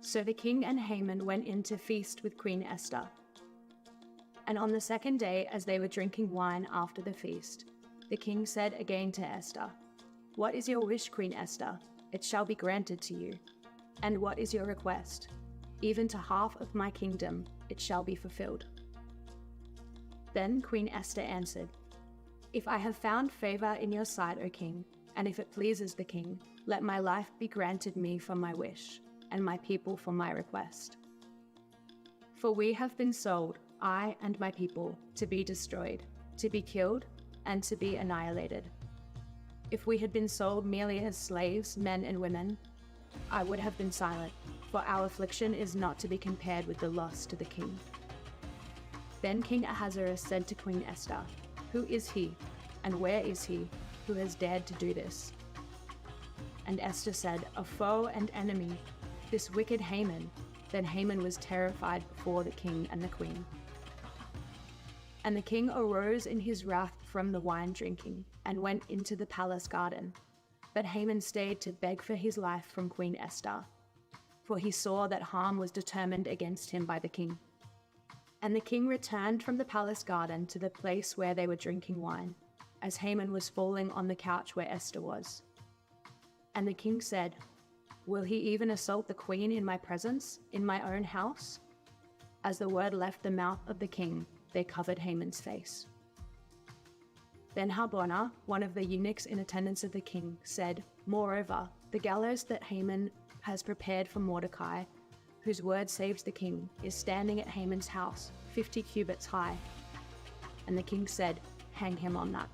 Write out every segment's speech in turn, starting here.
So the king and Haman went in to feast with Queen Esther. And on the second day, as they were drinking wine after the feast, the king said again to Esther, "What is your wish, Queen Esther? It shall be granted to you. And what is your request? Even to half of my kingdom it shall be fulfilled." Then Queen Esther answered, "If I have found favor in your sight, O king, and if it pleases the king, let my life be granted me for my wish, and my people for my request. For we have been sold, I and my people, to be destroyed, to be killed, and to be annihilated. If we had been sold merely as slaves, men and women, I would have been silent, for our affliction is not to be compared with the loss to the king." Then King Ahasuerus said to Queen Esther, "Who is he, and where is he, who has dared to do this?" And Esther said, "A foe and enemy, this wicked Haman." Then Haman was terrified before the king and the queen. And the king arose in his wrath from the wine drinking, and went into the palace garden. But Haman stayed to beg for his life from Queen Esther, for he saw that harm was determined against him by the king. And the king returned from the palace garden to the place where they were drinking wine, as Haman was falling on the couch where Esther was. And the king said, "Will he even assault the queen in my presence, in my own house?" As the word left the mouth of the king, they covered Haman's face. Then Harbona, one of the eunuchs in attendance of the king, said, "Moreover, the gallows that Haman has prepared for Mordecai, whose word saves the king, is standing at Haman's house, 50 cubits high." And the king said, "Hang him on that."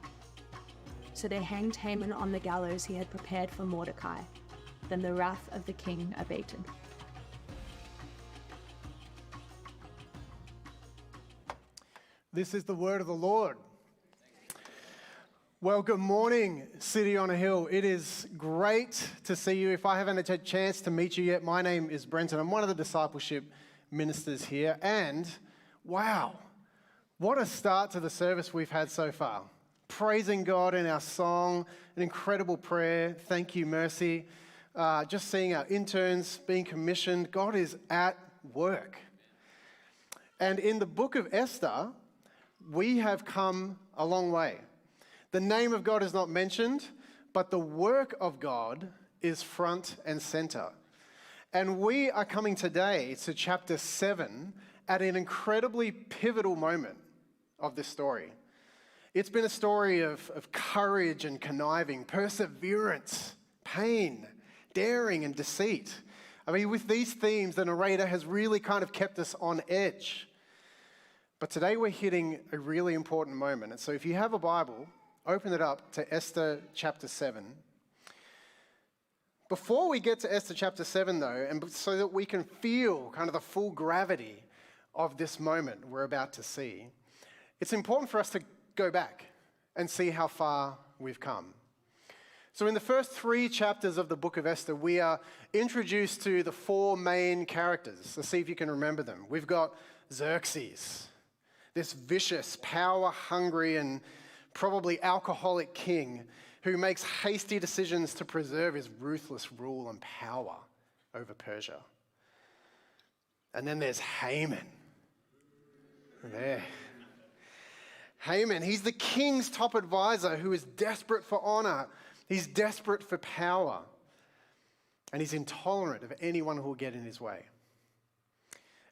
So they hanged Haman on the gallows he had prepared for Mordecai. Then the wrath of the king abated. This is the word of the Lord. Well, good morning, City on a Hill. It is great to see you. If I haven't had a chance to meet you yet, my name is Brenton. I'm one of the discipleship ministers here. And wow, what a start to the service we've had so far. Praising God in our song, an incredible prayer. Thank you, Mercy. Just seeing our interns being commissioned. God is at work. And in the book of Esther, we have come a long way. The name of God is not mentioned, but the work of God is front and center. And we are coming today to chapter 7 at an incredibly pivotal moment of this story. It's been a story of courage and conniving, perseverance, pain, daring and deceit. I mean, with these themes, the narrator has really kind of kept us on edge. But today we're hitting a really important moment. And so if you have a Bible, open it up to Esther chapter 7. Before we get to Esther chapter 7 though, and so that we can feel kind of the full gravity of this moment we're about to see, it's important for us to go back and see how far we've come. So in the first 3 chapters of the book of Esther, we are introduced to the 4 main characters. Let's see if you can remember them. We've got Xerxes, this vicious, power-hungry, and probably alcoholic king who makes hasty decisions to preserve his ruthless rule and power over Persia. And then there's Haman. There. Haman, he's the king's top advisor who is desperate for honor. He's desperate for power. And he's intolerant of anyone who will get in his way.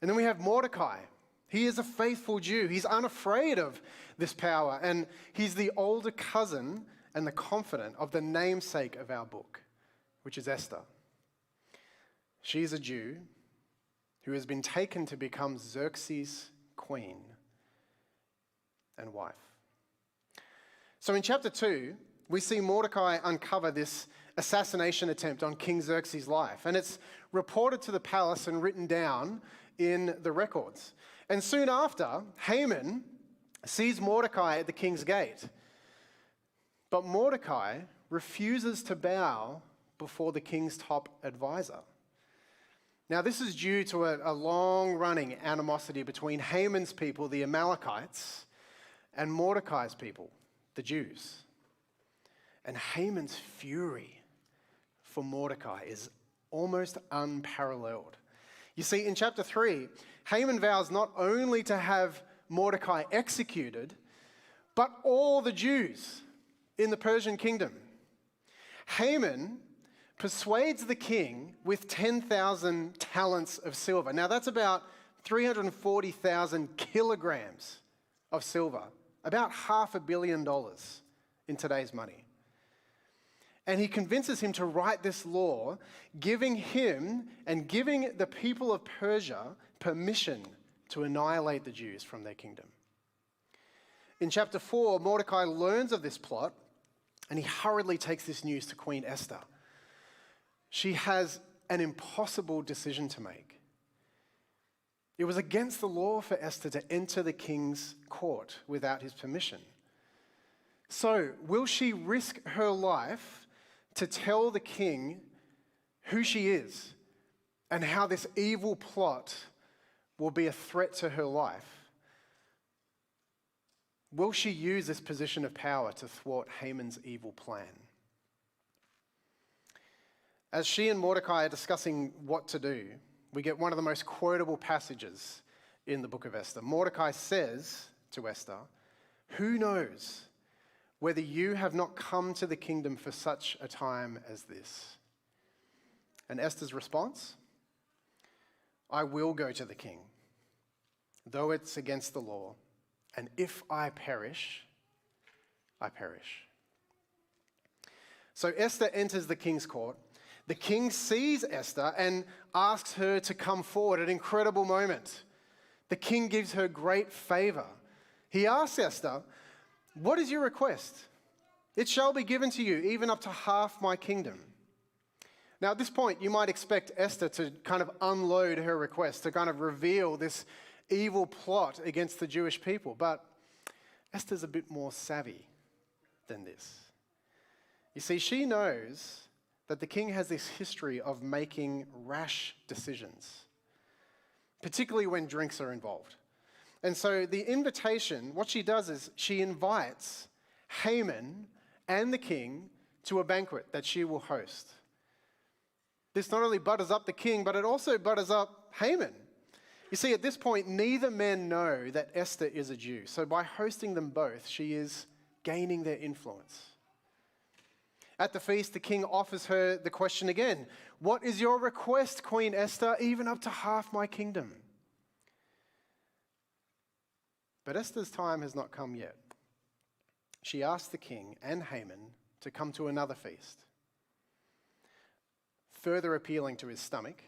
And then we have Mordecai. He is a faithful Jew. He's unafraid of this power. And he's the older cousin and the confidant of the namesake of our book, which is Esther. She's a Jew who has been taken to become Xerxes' queen and wife. So in chapter 2, we see Mordecai uncover this assassination attempt on King Xerxes' life. And it's reported to the palace and written down in the records. And soon after, Haman sees Mordecai at the king's gate. But Mordecai refuses to bow before the king's top advisor. Now, this is due to a long-running animosity between Haman's people, the Amalekites, and Mordecai's people, the Jews. And Haman's fury for Mordecai is almost unparalleled. You see, in chapter 3, Haman vows not only to have Mordecai executed, but all the Jews in the Persian kingdom. Haman persuades the king with 10,000 talents of silver. Now that's about 340,000 kilograms of silver, about $500 million in today's money. And he convinces him to write this law, giving him and giving the people of Persia permission to annihilate the Jews from their kingdom. In chapter 4, Mordecai learns of this plot, and he hurriedly takes this news to Queen Esther. She has an impossible decision to make. It was against the law for Esther to enter the king's court without his permission. So, will she risk her life to tell the king who she is and how this evil plot will be a threat to her life? Will she use this position of power to thwart Haman's evil plan? As she and Mordecai are discussing what to do, we get one of the most quotable passages in the book of Esther. Mordecai says to Esther, "Who knows whether you have not come to the kingdom for such a time as this?" And Esther's response, "I will go to the king, though it's against the law, and if I perish, I perish." So Esther enters the king's court. The king sees Esther and asks her to come forward, an incredible moment. The king gives her great favor. He asks Esther, "What is your request? It shall be given to you, even up to half my kingdom." Now, at this point, you might expect Esther to kind of unload her request, to kind of reveal this evil plot against the Jewish people. But Esther's a bit more savvy than this. You see, she knows that the king has this history of making rash decisions, particularly when drinks are involved. And so the invitation, what she does is she invites Haman and the king to a banquet that she will host. This not only butters up the king, but it also butters up Haman. You see, at this point, neither men know that Esther is a Jew. So by hosting them both, she is gaining their influence. At the feast, the king offers her the question again. "What is your request, Queen Esther, even up to half my kingdom?" But Esther's time has not come yet. She asks the king and Haman to come to another feast, further appealing to his stomach,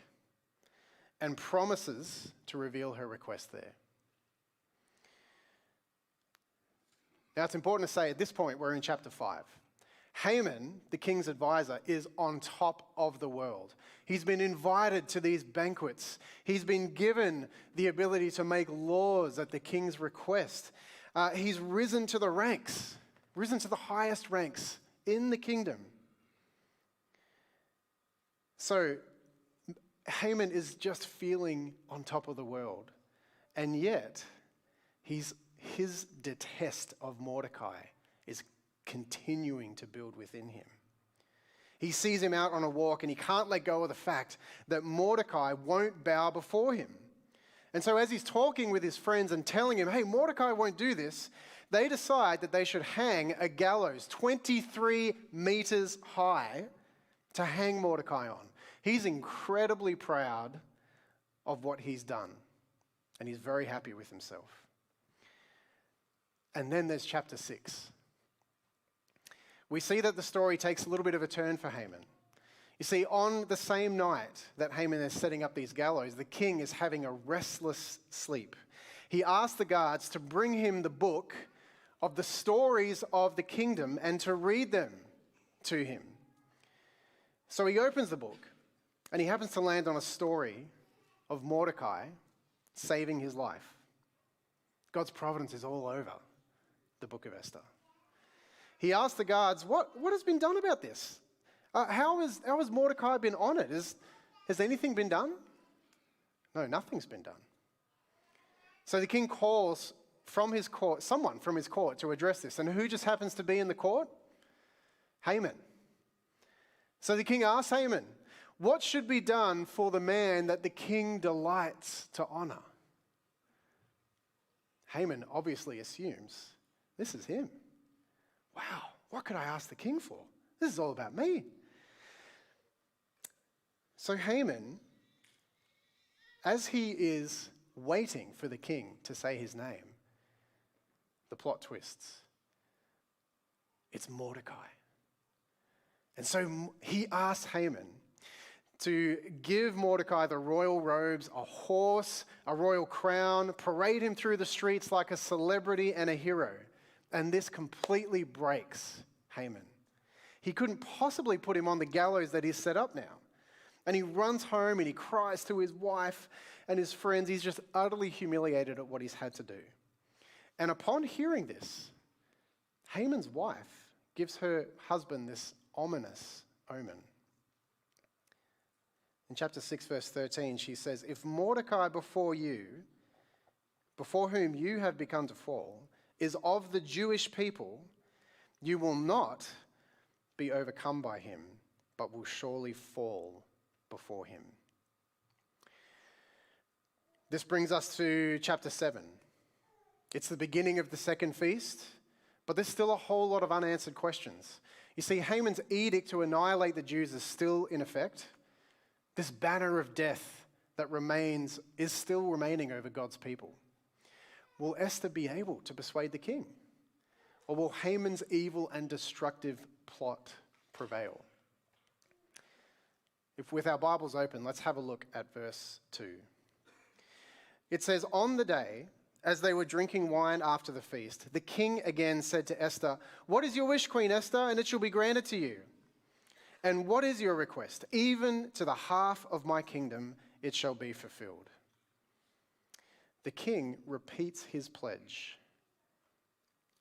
and promises to reveal her request there. Now, it's important to say at this point, we're in chapter 5. Haman, the king's advisor, is on top of the world. He's been invited to these banquets. He's been given the ability to make laws at the king's request. He's risen to the ranks, risen to the highest ranks in the kingdom. So Haman is just feeling on top of the world. And yet, his detest of Mordecai is continuing to build within him. He sees him out on a walk and he can't let go of the fact that Mordecai won't bow before him. And so as he's talking with his friends and telling him, "Hey, Mordecai won't do this," they decide that they should hang a gallows 23 meters high to hang Mordecai on. He's incredibly proud of what he's done, and he's very happy with himself. And then there's chapter 6. We see that the story takes a little bit of a turn for Haman. You see, on the same night that Haman is setting up these gallows, the king is having a restless sleep. He asks the guards to bring him the book of the stories of the kingdom and to read them to him. So he opens the book and he happens to land on a story of Mordecai saving his life. God's providence is all over the book of Esther. He asked the guards, what has been done about this? How has Mordecai been honored? Has anything been done? No, nothing's been done. So the king calls from his court, someone from his court to address this. And who just happens to be in the court? Haman. So the king asks Haman, What should be done for the man that the king delights to honor? Haman obviously assumes this is him. Wow, what could I ask the king for? This is all about me. So Haman, as he is waiting for the king to say his name, the plot twists. It's Mordecai. And so he asks Haman to give Mordecai the royal robes, a horse, a royal crown, parade him through the streets like a celebrity and a hero. And this completely breaks Haman. He couldn't possibly put him on the gallows that he's set up now. And he runs home and he cries to his wife and his friends. He's just utterly humiliated at what he's had to do. And upon hearing this, Haman's wife gives her husband this ominous omen. In chapter 6, verse 13, she says, "If Mordecai before whom you have begun to fall, is of the Jewish people, you will not be overcome by him, but will surely fall before him." This brings us to chapter 7. It's the beginning of the second feast, but there's still a whole lot of unanswered questions. You see, Haman's edict to annihilate the Jews is still in effect. This banner of death that is still remaining over God's people. Will Esther be able to persuade the king? Or will Haman's evil and destructive plot prevail? If with our Bibles open, let's have a look at verse 2. It says, "On the day, as they were drinking wine after the feast, the king again said to Esther, 'What is your wish, Queen Esther, and it shall be granted to you? And what is your request? Even to the half of my kingdom it shall be fulfilled.'" The king repeats his pledge.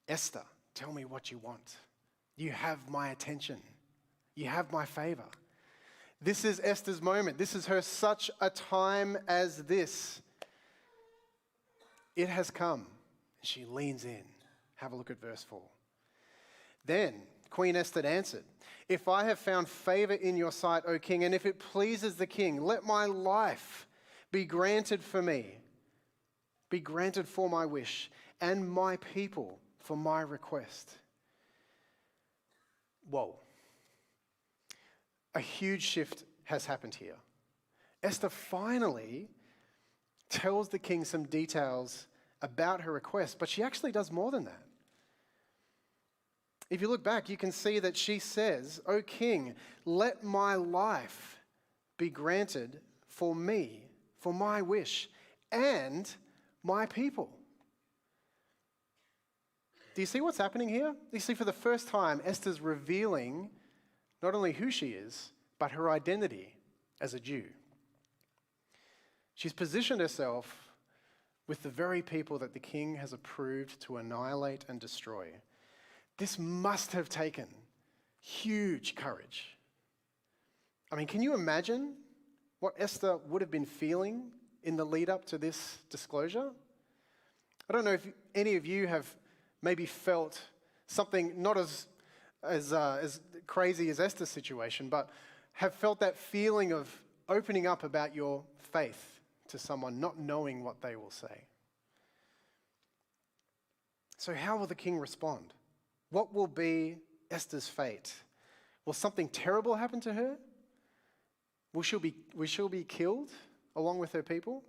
"Esther, tell me what you want. You have my attention. You have my favor." This is Esther's moment. This is her such a time as this. It has come. She leans in. Have a look at verse 4. "Then Queen Esther answered, 'If I have found favor in your sight, O king, and if it pleases the king, let my life be granted for me, be granted for my wish, and my people for my request.'" Whoa. A huge shift has happened here. Esther finally tells the king some details about her request, but she actually does more than that. If you look back, you can see that she says, "O king, let my life be granted for me, for my wish, and my people." Do you see what's happening here? You see, for the first time, Esther's revealing not only who she is, but her identity as a Jew. She's positioned herself with the very people that the king has approved to annihilate and destroy. This must have taken huge courage. I mean, can you imagine what Esther would have been feeling in the lead up to this disclosure? I don't know if any of you have maybe felt something not as crazy as Esther's situation, but have felt that feeling of opening up about your faith to someone, not knowing what they will say. So how will the king respond? What will be Esther's fate? Will something terrible happen to her? Will she be killed along with her people?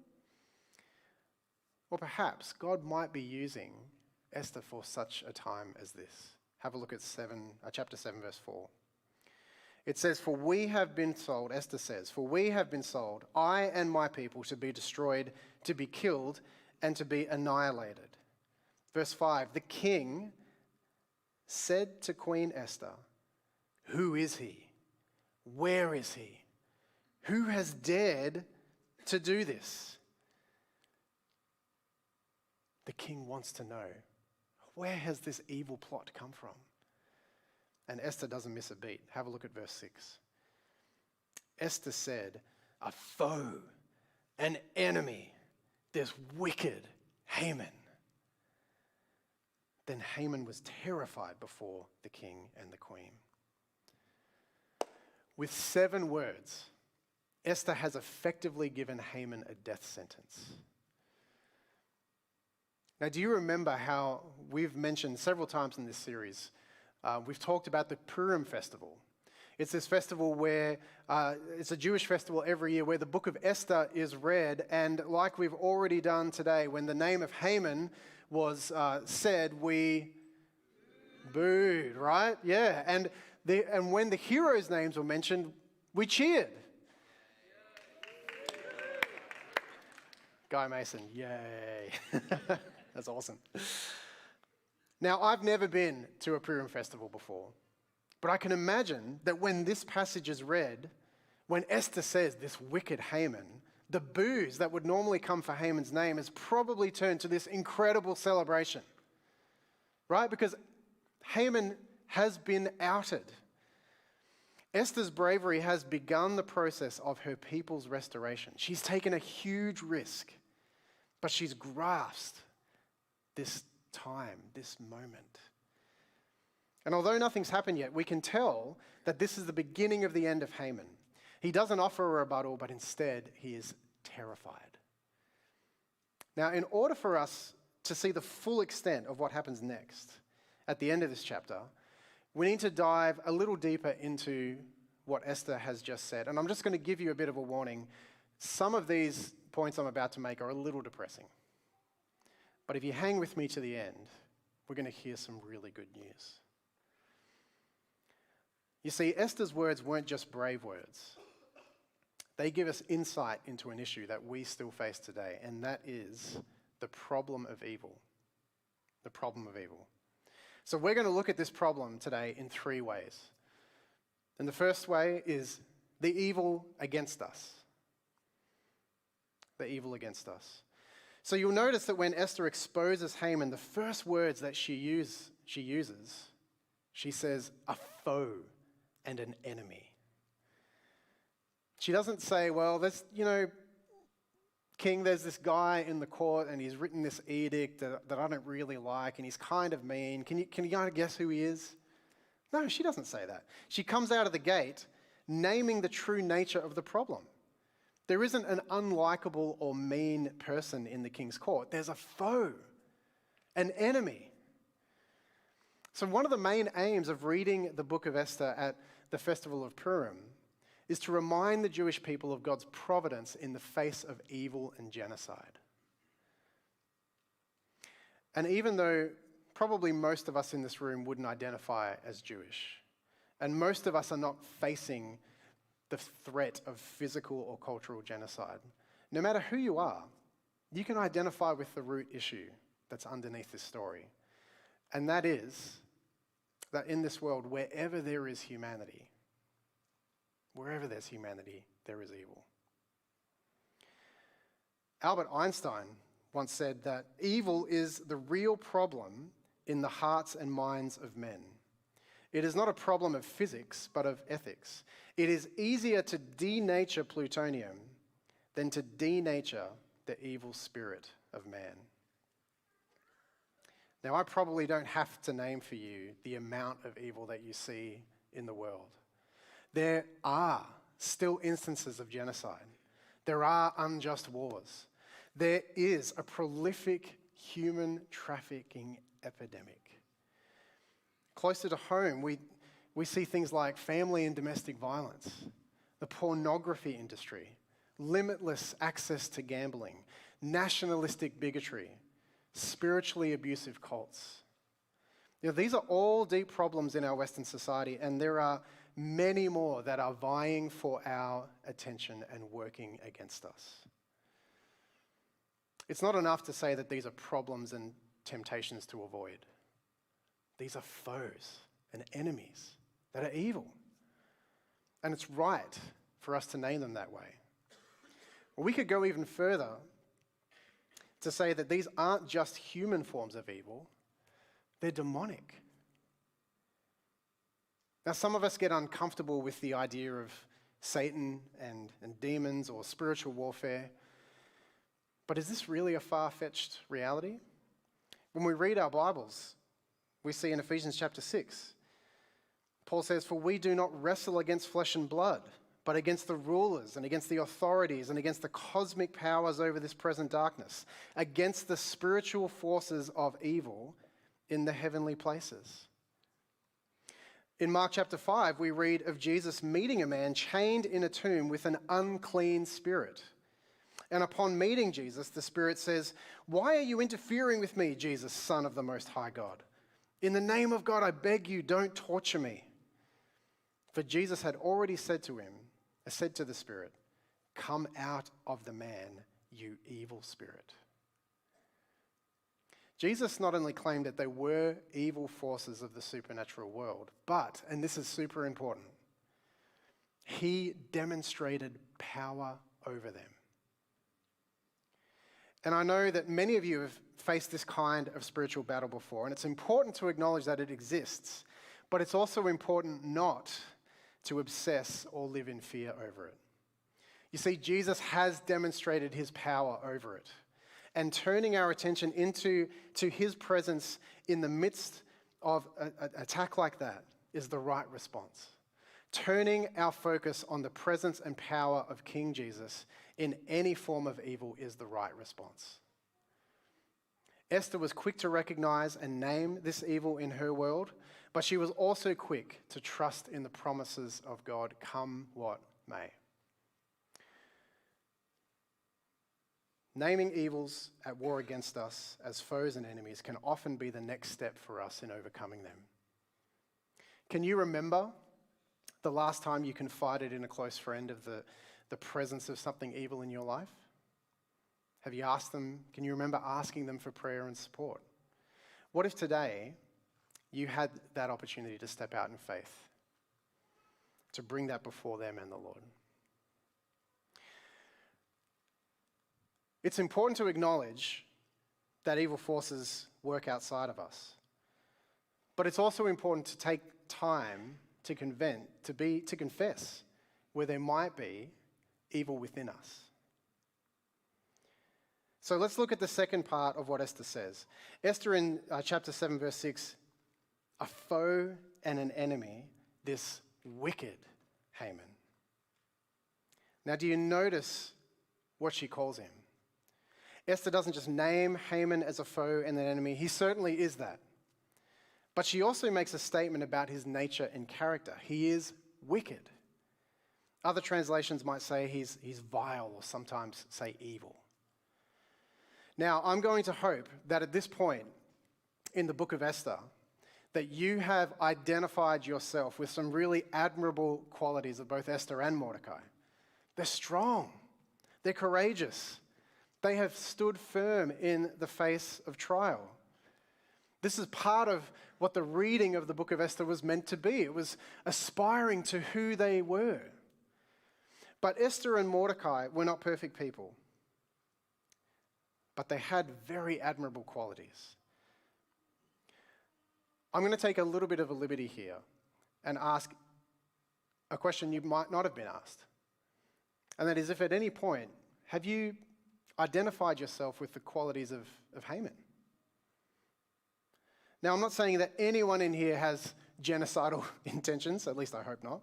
Or perhaps God might be using Esther for such a time as this. Have a look at chapter 7, verse 4. It says, "For we have been sold," Esther says, "for we have been sold, I and my people, to be destroyed, to be killed, and to be annihilated." Verse 5, "The king said to Queen Esther, 'Who is he? Where is he? Who has dared to do this?'" The king wants to know, where has this evil plot come from? And Esther doesn't miss a beat. Have a look at verse 6. Esther said, "A foe, an enemy, this wicked Haman." Then Haman was terrified before the king and the queen. With 7 words, Esther has effectively given Haman a death sentence. Now, do you remember how we've mentioned several times in this series, we've talked about the Purim festival. It's this festival where it's a Jewish festival every year where the book of Esther is read, and like we've already done today, when the name of Haman was said, we booed, right? Yeah, and when the heroes' names were mentioned, we cheered. Guy Mason, yay. That's awesome. Now, I've never been to a Purim festival before, but I can imagine that when this passage is read, when Esther says this wicked Haman, the boos that would normally come for Haman's name has probably turned to this incredible celebration, right? Because Haman has been outed. Esther's bravery has begun the process of her people's restoration. She's taken a huge risk, but she's grasped this time, this moment. And although nothing's happened yet, we can tell that this is the beginning of the end of Haman. He doesn't offer a rebuttal, but instead he is terrified. Now, in order for us to see the full extent of what happens next, at the end of this chapter, we need to dive a little deeper into what Esther has just said. And I'm just going to give you a bit of a warning. Some of these points I'm about to make are a little depressing. But if you hang with me to the end, we're going to hear some really good news. You see, Esther's words weren't just brave words. They give us insight into an issue that we still face today, and that is the problem of evil. The problem of evil. So we're going to look at this problem today in three ways. And the first way is the evil against us. The evil against us. So you'll notice that when Esther exposes Haman, the first words that she uses, she says, a foe and an enemy. She doesn't say, well, King, there's this guy in the court and he's written this edict that I don't really like and he's kind of mean. Can you kind of guess who he is? No, she doesn't say that. She comes out of the gate naming the true nature of the problem. There isn't an unlikable or mean person in the king's court. There's a foe, an enemy. So one of the main aims of reading the book of Esther at the festival of Purim is to remind the Jewish people of God's providence in the face of evil and genocide. And even though probably most of us in this room wouldn't identify as Jewish, and most of us are not facing the threat of physical or cultural genocide, no matter who you are, you can identify with the root issue that's underneath this story. And that is that in this world, wherever there is humanity, there is evil. Albert Einstein once said that evil is the real problem in the hearts and minds of men. It is not a problem of physics, but of ethics. It is easier to denature plutonium than to denature the evil spirit of man. Now, I probably don't have to name for you the amount of evil that you see in the world. There are still instances of genocide. There are unjust wars. There is a prolific human trafficking epidemic. Closer to home, we see things like family and domestic violence, the pornography industry, limitless access to gambling, nationalistic bigotry, spiritually abusive cults. These are all deep problems in our Western society, and there are many more that are vying for our attention and working against us. It's not enough to say that these are problems and temptations to avoid. These are foes and enemies that are evil. And it's right for us to name them that way. Well, we could go even further to say that these aren't just human forms of evil, they're demonic. Now, some of us get uncomfortable with the idea of Satan and demons or spiritual warfare. But is this really a far-fetched reality? When we read our Bibles, we see in Ephesians chapter 6, Paul says, "For we do not wrestle against flesh and blood, but against the rulers and against the authorities and against the cosmic powers over this present darkness, against the spiritual forces of evil in the heavenly places. In Mark chapter 5, we read of Jesus meeting a man chained in a tomb with an unclean spirit. And upon meeting Jesus, the Spirit says, "Why are you interfering with me, Jesus, Son of the Most High God? In the name of God, I beg you, don't torture me." For Jesus had already said to the Spirit, "Come out of the man, you evil spirit." Jesus not only claimed that they were evil forces of the supernatural world, but, and this is super important, he demonstrated power over them. And I know that many of you have faced this kind of spiritual battle before, and it's important to acknowledge that it exists, but it's also important not to obsess or live in fear over it. You see, Jesus has demonstrated his power over it, and turning our attention into his presence in the midst of an attack like that is the right response. Turning our focus on the presence and power of King Jesus in any form of evil is the right response. Esther was quick to recognize and name this evil in her world, but she was also quick to trust in the promises of God, come what may. Naming evils at war against us as foes and enemies can often be the next step for us in overcoming them. Can you remember the last time you confided in a close friend of the presence of something evil in your life? Have you asked them, can you remember asking them for prayer and support? What if today you had that opportunity to step out in faith, to bring that before them and the Lord? It's important to acknowledge that evil forces work outside of us. But it's also important to take time to confess where there might be evil within us. So let's look at the second part of what Esther says. Esther in chapter 7, verse 6, a foe and an enemy, this wicked Haman. Now, do you notice what she calls him? Esther doesn't just name Haman as a foe and an enemy. He certainly is that. But she also makes a statement about his nature and character. He is wicked. Other translations might say he's vile, or sometimes say evil. Now, I'm going to hope that at this point in the book of Esther, that you have identified yourself with some really admirable qualities of both Esther and Mordecai. They're strong. They're courageous. They have stood firm in the face of trial. This is part of what the reading of the book of Esther was meant to be. It was aspiring to who they were. But Esther and Mordecai were not perfect people. But they had very admirable qualities. I'm going to take a little bit of a liberty here and ask a question you might not have been asked. And that is, if at any point, have you identified yourself with the qualities of Haman? Now, I'm not saying that anyone in here has genocidal intentions, at least I hope not.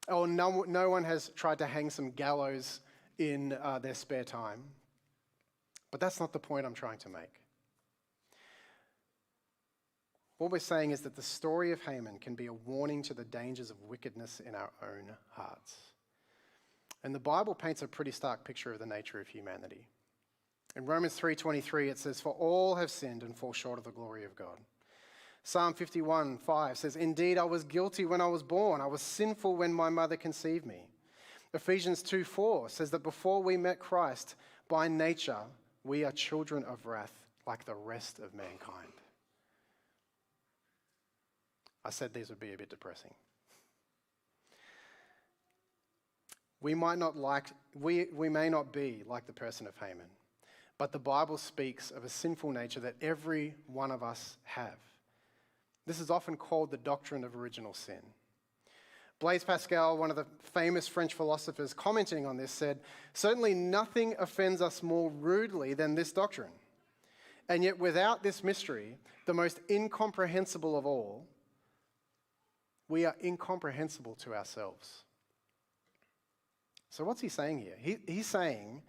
Or no one has tried to hang some gallows in their spare time. But that's not the point I'm trying to make. What we're saying is that the story of Haman can be a warning to the dangers of wickedness in our own hearts. And the Bible paints a pretty stark picture of the nature of humanity. In Romans 3:23, it says, "For all have sinned and fall short of the glory of God." Psalm 51:5 says, "Indeed, I was guilty when I was born. I was sinful when my mother conceived me." Ephesians 2:4 says that before we met Christ, by nature, we are children of wrath like the rest of mankind. I said these would be a bit depressing. We may not be like the person of Haman, but the Bible speaks of a sinful nature that every one of us have. This is often called the doctrine of original sin. Blaise Pascal, one of the famous French philosophers, commenting on this, said, "Certainly nothing offends us more rudely than this doctrine. And yet without this mystery, the most incomprehensible of all, we are incomprehensible to ourselves." So what's he saying here? He's saying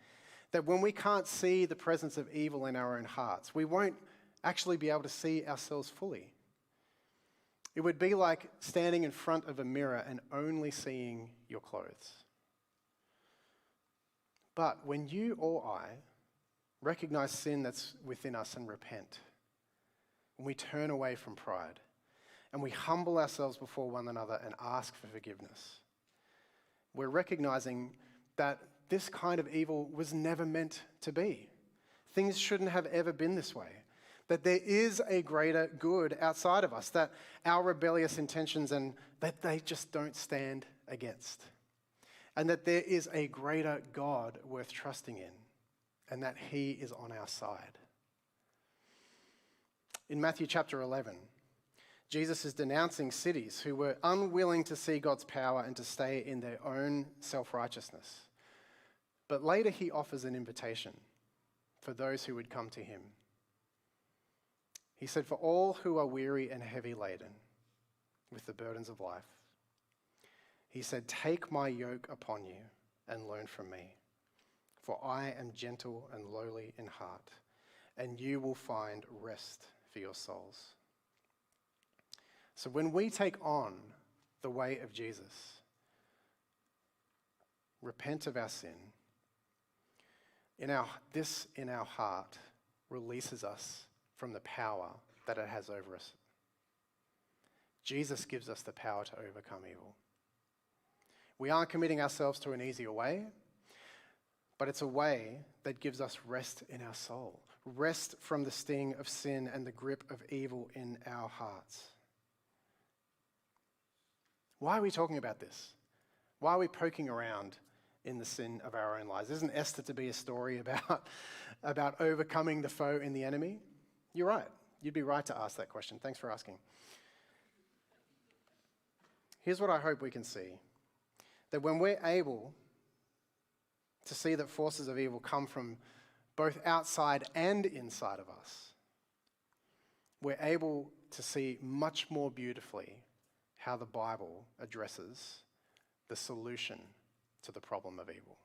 that when we can't see the presence of evil in our own hearts, we won't actually be able to see ourselves fully. It would be like standing in front of a mirror and only seeing your clothes. But when you or I recognize sin that's within us and repent, when we turn away from pride and we humble ourselves before one another and ask for forgiveness, we're recognizing that this kind of evil was never meant to be. Things shouldn't have ever been this way. That there is a greater good outside of us, that our rebellious intentions and that they just don't stand against. And that there is a greater God worth trusting in, and that he is on our side. In Matthew chapter 11, Jesus is denouncing cities who were unwilling to see God's power and to stay in their own self-righteousness. But later he offers an invitation for those who would come to him. He said, "For all who are weary and heavy laden with the burdens of life," he said, "Take my yoke upon you and learn from me, for I am gentle and lowly in heart, and you will find rest for your souls." So when we take on the way of Jesus, repent of our sin, this in our heart releases us from the power that it has over us. Jesus gives us the power to overcome evil. We aren't committing ourselves to an easier way, but it's a way that gives us rest in our soul, rest from the sting of sin and the grip of evil in our hearts. Why are we talking about this? Why are we poking around in the sin of our own lives? Isn't Esther to be a story about overcoming the foe in the enemy? You're right. You'd be right to ask that question. Thanks for asking. Here's what I hope we can see. That when we're able to see that forces of evil come from both outside and inside of us, we're able to see much more beautifully how the Bible addresses the solution to the problem of evil.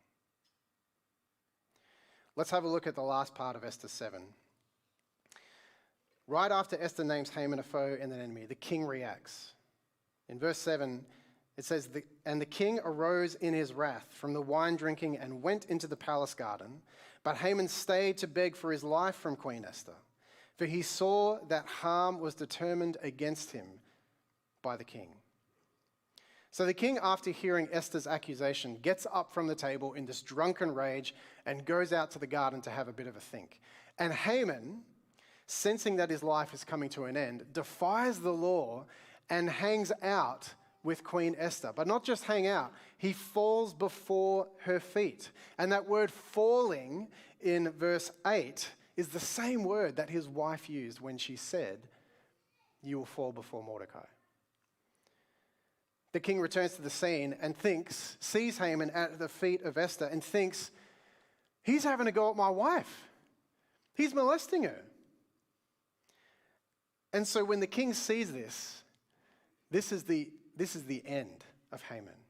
Let's have a look at the last part of Esther 7. Right after Esther names Haman a foe and an enemy, the king reacts. In verse 7, it says, "And the king arose in his wrath from the wine drinking and went into the palace garden. But Haman stayed to beg for his life from Queen Esther, for he saw that harm was determined against him by the king." So the king, after hearing Esther's accusation, gets up from the table in this drunken rage and goes out to the garden to have a bit of a think. And Haman, sensing that his life is coming to an end, defies the law and hangs out with Queen Esther. But not just hang out, he falls before her feet. And that word falling in verse 8 is the same word that his wife used when she said, "You will fall before Mordecai." The king returns to the scene and sees Haman at the feet of Esther and thinks, he's having a go at my wife. He's molesting her. And so when the king sees this, this is the end of Haman.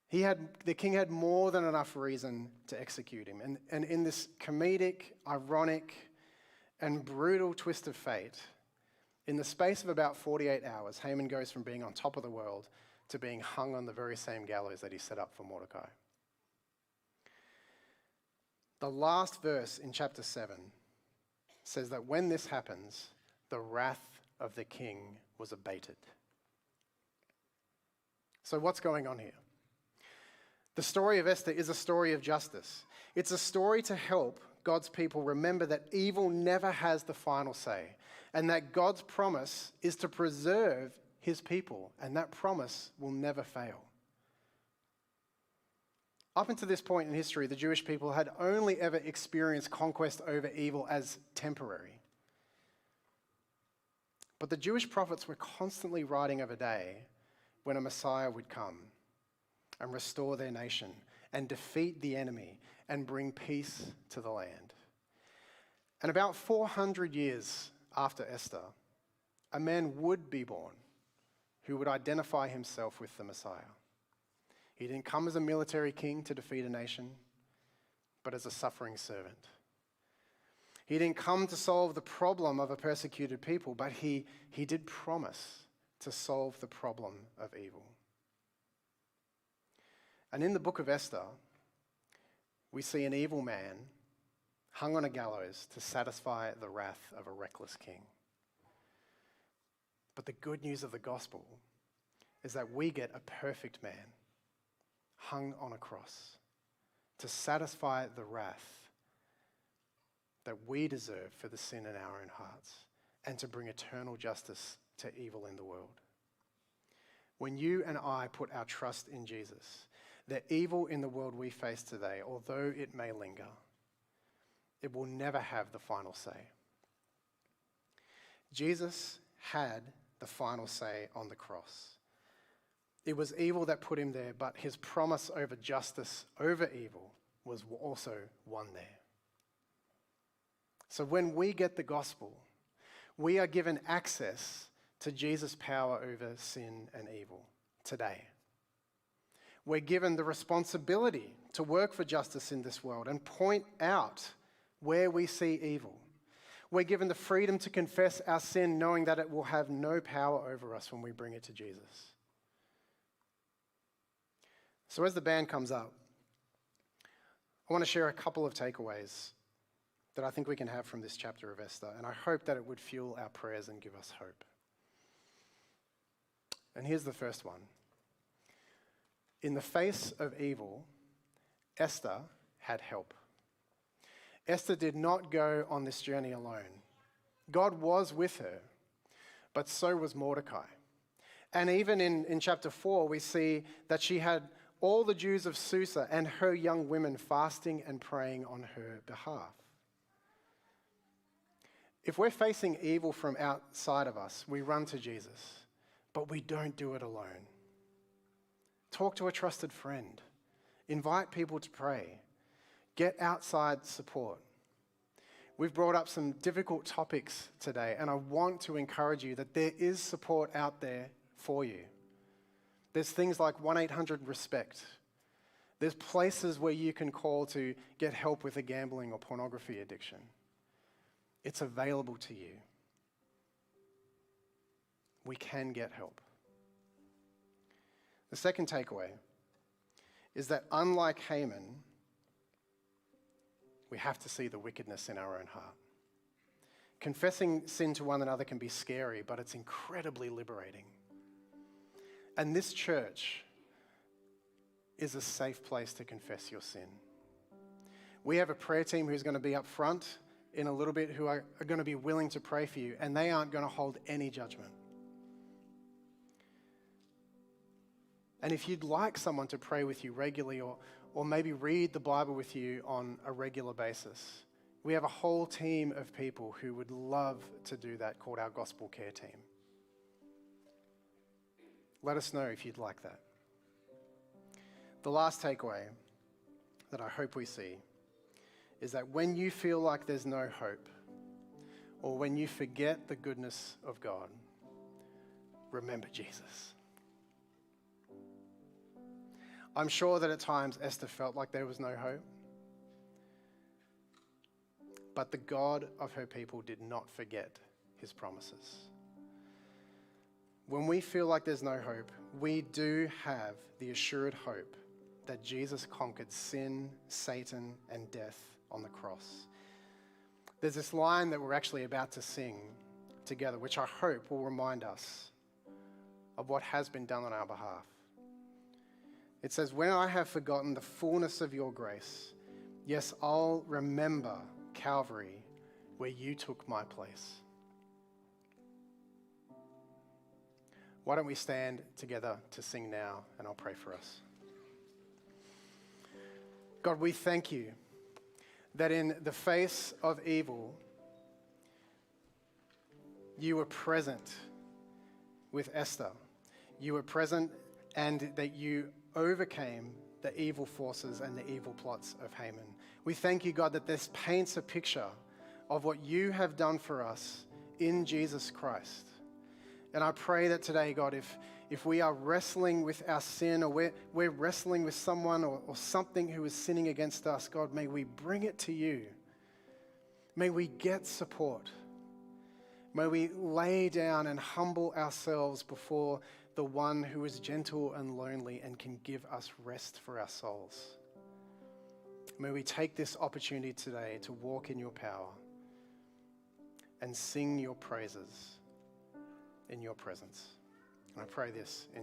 The king had more than enough reason to execute him. And in this comedic, ironic, and brutal twist of fate, in the space of about 48 hours, Haman goes from being on top of the world to being hung on the very same gallows that he set up for Mordecai. The last verse in chapter 7 says that when this happens, the wrath of the king was abated. So what's going on here? The story of Esther is a story of justice. It's a story to help God's people remember that evil never has the final say, and that God's promise is to preserve his people, and that promise will never fail. Up until this point in history, the Jewish people had only ever experienced conquest over evil as temporary. But the Jewish prophets were constantly writing of a day when a Messiah would come and restore their nation and defeat the enemy and bring peace to the land. And about 400 years after Esther, a man would be born who would identify himself with the Messiah. He didn't come as a military king to defeat a nation, but as a suffering servant. He didn't come to solve the problem of a persecuted people, but he did promise to solve the problem of evil. And in the book of Esther, we see an evil man hung on a gallows to satisfy the wrath of a reckless king. But the good news of the gospel is that we get a perfect man hung on a cross to satisfy the wrath that we deserve for the sin in our own hearts and to bring eternal justice to evil in the world. When you and I put our trust in Jesus, the evil in the world we face today, although it may linger, it will never have the final say. Jesus had the final say on the cross. It was evil that put him there, but his promise over justice over evil was also won there. So when we get the gospel, we are given access to Jesus' power over sin and evil today. We're given the responsibility to work for justice in this world and point out where we see evil. We're given the freedom to confess our sin, knowing that it will have no power over us when we bring it to Jesus. So as the band comes up, I want to share a couple of takeaways that I think we can have from this chapter of Esther, and I hope that it would fuel our prayers and give us hope. And here's the first one. In the face of evil, Esther had help. Esther did not go on this journey alone. God was with her, but so was Mordecai. And even in chapter 4, we see that she had all the Jews of Susa and her young women fasting and praying on her behalf. If we're facing evil from outside of us, we run to Jesus, but we don't do it alone. Talk to a trusted friend. Invite people to pray. Get outside support. We've brought up some difficult topics today, and I want to encourage you that there is support out there for you. There's things like 1-800-RESPECT. There's places where you can call to get help with a gambling or pornography addiction. It's available to you. We can get help. The second takeaway is that unlike Haman, we have to see the wickedness in our own heart. Confessing sin to one another can be scary, but it's incredibly liberating. And this church is a safe place to confess your sin. We have a prayer team who's going to be up front in a little bit who are going to be willing to pray for you, and they aren't going to hold any judgment. And if you'd like someone to pray with you regularly or maybe read the Bible with you on a regular basis, we have a whole team of people who would love to do that called our Gospel Care Team. Let us know if you'd like that. The last takeaway that I hope we see is that when you feel like there's no hope, or when you forget the goodness of God, remember Jesus. I'm sure that at times Esther felt like there was no hope, but the God of her people did not forget his promises. When we feel like there's no hope, we do have the assured hope that Jesus conquered sin, Satan, and death on the cross. There's this line that we're actually about to sing together, which I hope will remind us of what has been done on our behalf. It says, "When I have forgotten the fullness of your grace, yes, I'll remember Calvary, where you took my place." Why don't we stand together to sing now, and I'll pray for us. God, we thank you that in the face of evil, you were present with Esther. You were present and that you overcame the evil forces and the evil plots of Haman. We thank you, God, that this paints a picture of what you have done for us in Jesus Christ. And I pray that today, God, if we are wrestling with our sin, or we're wrestling with someone or something who is sinning against us, God, may we bring it to you. May we get support. May we lay down and humble ourselves before the one who is gentle and lonely and can give us rest for our souls. May we take this opportunity today to walk in your power and sing your praises in your presence. And I pray this in